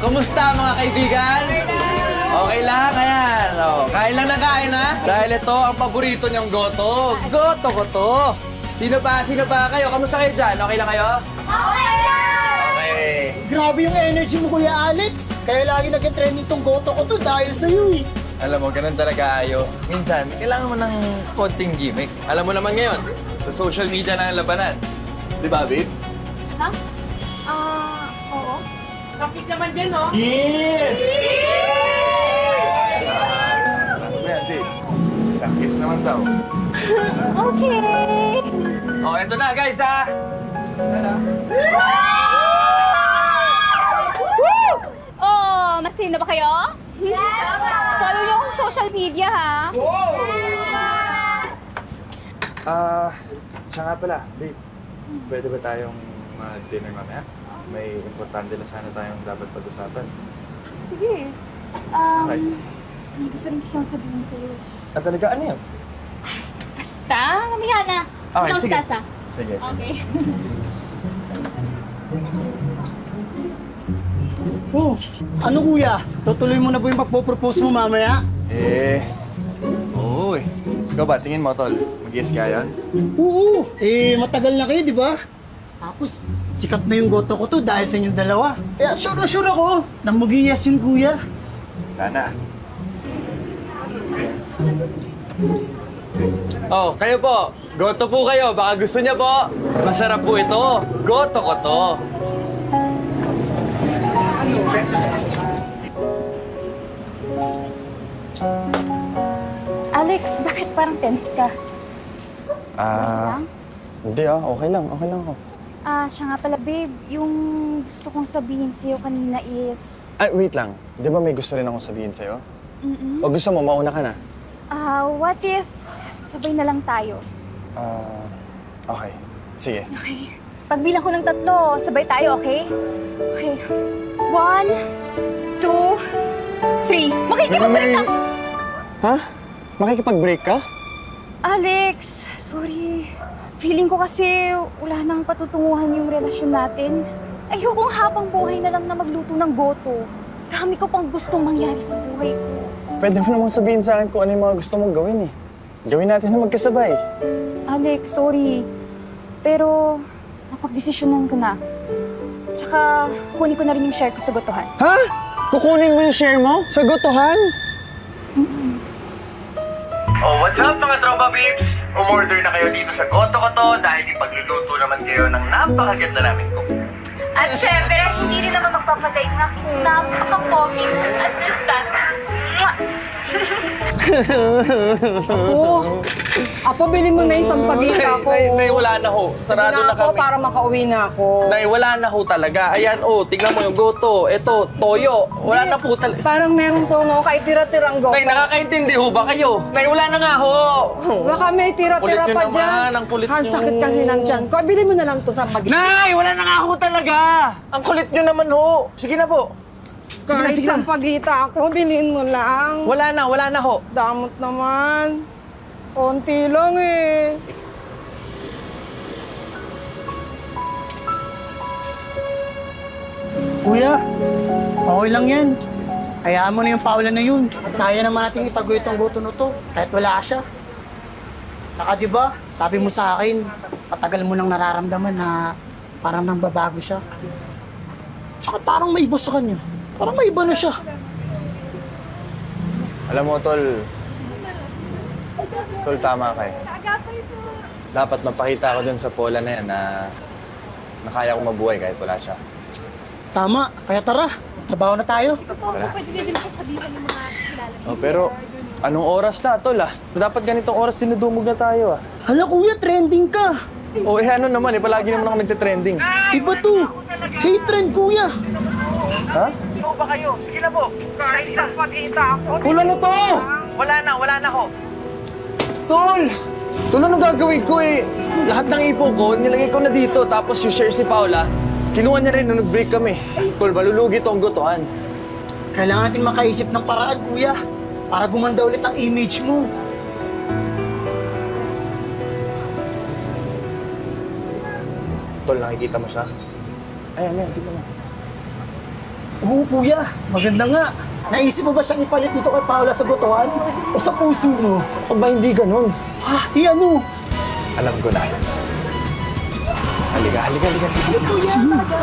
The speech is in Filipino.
kamusta mga kaibigan? Okay lang, ayan. Oh, kain lang na kain, ha? Dahil ito ang paborito niyong goto. Goto ko to. Sino pa kayo? Kamusta kayo dyan? Okay lang kayo? Okay. Grabe yung energy mo, Kuya Alex. Kaya lagi nag-trending tong goto ko to dahil sa'yo eh. Alam mo, ganun talaga ayo. Minsan, kailangan mo ng konting gimmick. Alam mo naman ngayon, sa social media na ang labanan. Di ba, babe? Ha? Oo. Sakis naman dyan, no? Yes! Ano ba yan, babe? Isang kiss naman daw. Okay. Oh, eto na, guys, ha? Oh, masino ba kayo? Yes! Follow niyo ako sa social media, ha? Siya nga pala, babe. Pwede ba tayong mag-dinner mamaya? May importante na sana tayong dapat pag-usapan. Sige. Okay. May gusto rin kasi akong sabihin sa'yo. Talaga, ano yun? Basta, mamaya na. Okay, Anong sige. tasa? Sige. Okay. Oh, ano kuya? Tutuloy mo na ba yung pagpo-propose mo mamaya? Oo eh. Ikaw ba, tingin mo, tol? Mag-yes ka yan? Oo, matagal na kayo, di ba? Tapos, sikat na yung goto ko to dahil sa inyong dalawa. Kaya sure na sure ako na mag-yes yun, kuya. Sana. Oh, kayo po. Goto po kayo. Baka gusto niya po. Masarap po ito. Goto ko to. Alex, bakit parang tense ka? Hindi okay lang ako. Siya nga pala, babe. Yung gusto kong sabihin sa'yo kanina is... Ay, wait lang. Di ba may gusto rin akong sabihin sa'yo? O gusto mo, mauna ka na? What if sabay na lang tayo? Okay. Sige. Okay. Pagbilang ko ng 3, sabay tayo, okay? Okay. 1, 2, 3. Makikipag-break na! Ha? Makikipag-break ka? Alex, sorry. Feeling ko kasi wala nang patutunguhan yung relasyon natin. Ayokong habang buhay na lang na magluto ng goto. Dami ko pang gustong mangyari sa buhay ko. Pwede mo namang sabihin sa akin kung ano yung mga gusto mong gawin eh. Gawin natin na magkasabay. Alex, sorry. Pero napagdesisyonan ko na. Tsaka kunin ko na rin yung share ko sa gotohan. Ha? Kukunin mo yung share mo? Sa gotohan? Oh, what's up mga tropa peeps? Umorder na kayo dito sa Goto ko to dahil ipagluluto naman kayo ng napakaganda namin cook. At syempre, hindi rin naman magpapatay na napaka-pogi at instant. Apo, bilhin mo na yung sampagita ko. Nay, wala na ho. Sarado na ako kami. para makauwi na ako. Nay, wala na ho talaga. Ayan, tignan mo yung goto. Ito, toyo. Wala na po talaga. Parang meron po no, kahit tira-tirang go. Nay, nakakaintindi ho ba kayo? Nay, wala na nga ho. Baka may tira-tira Kulit nyo pa naman, dyan. ang kulit Ang nyo. sakit kasi ng tiyan ko. Bilhin mo na lang to sampagita. Nay, wala na nga ho talaga. Ang kulit nyo naman ho. Sige na po. Kahit sige na. sampagita ako, bilhin mo lang. Wala na ho. Damot naman. Konti lang eh. Kuya, okay lang yan. Hayaan mo na yung Paula na yun. Kaya naman natin itago itong goto na to, kahit wala siya. Saka diba, sabi mo sa akin, patagal mo nang nararamdaman na parang nang babago siya. Tsaka parang may iba sa kanya. Parang may iba na siya. Alam mo, Tol. Tol, tama ka eh. Dapat mapakita ko dun sa Paula na yan na kaya ko mabuhay kahit wala siya. Tama, kaya tara, trabaho na tayo. Pwede din ko sabihin yung mga kilala. Oh, pero anong oras na, Tol Dapat ganitong oras dinudumog na tayo Hala kuya, trending ka. ano naman palagi naman ako nagte-trending. Iba to. Hey, trend kuya. Ha? Tol, ano to? Wala na ho. Tol! Tol, ano gagawin ko eh? Lahat ng ipon ko, nilagay ko na dito. Tapos yung shares ni Paula, kinuha niya rin nung nag-break kami. Tol, malulugi tong gotohan. Kailangan natin makaisip ng paraan, kuya. Para gumanda ulit ang image mo. Tol, nakikita mo siya? Ayan, tignan mo. Oo, kuya. Maganda nga. Naisip mo ba siyang ipalit dito kay Paula sa botohan? O sa puso mo? O ba hindi ganun? Ha? Ano? Alam ko na. Halika. Kuya, talaga.